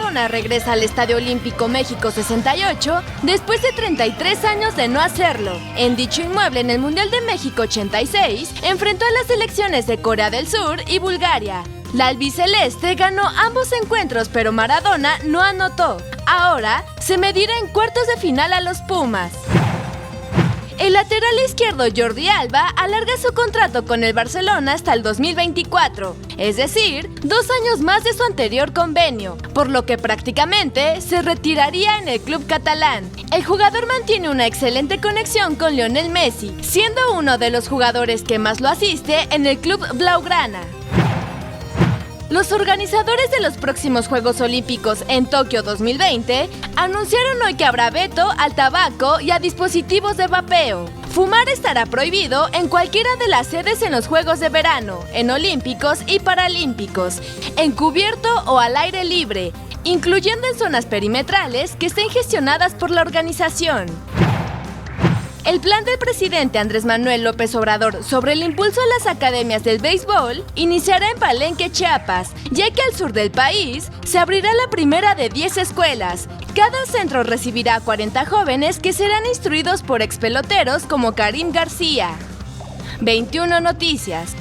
Maradona regresa al Estadio Olímpico México 68 después de 33 años de no hacerlo. En dicho inmueble, en el Mundial de México 86, enfrentó a las selecciones de Corea del Sur y Bulgaria. La albiceleste ganó ambos encuentros, pero Maradona no anotó. Ahora se medirá en cuartos de final a los Pumas. El lateral izquierdo Jordi Alba alarga su contrato con el Barcelona hasta el 2024, es decir, 2 años más de su anterior convenio, por lo que prácticamente se retiraría en el club catalán. El jugador mantiene una excelente conexión con Lionel Messi, siendo uno de los jugadores que más lo asiste en el club blaugrana. Los organizadores de los próximos Juegos Olímpicos en Tokio 2020 anunciaron hoy que habrá veto al tabaco y a dispositivos de vapeo. Fumar estará prohibido en cualquiera de las sedes en los Juegos de Verano, en Olímpicos y Paralímpicos, en cubierto o al aire libre, incluyendo en zonas perimetrales que estén gestionadas por la organización. El plan del presidente Andrés Manuel López Obrador sobre el impulso a las academias del béisbol iniciará en Palenque, Chiapas, ya que al sur del país se abrirá la primera de 10 escuelas. Cada centro recibirá a 40 jóvenes que serán instruidos por expeloteros como Karim García. 21 Noticias.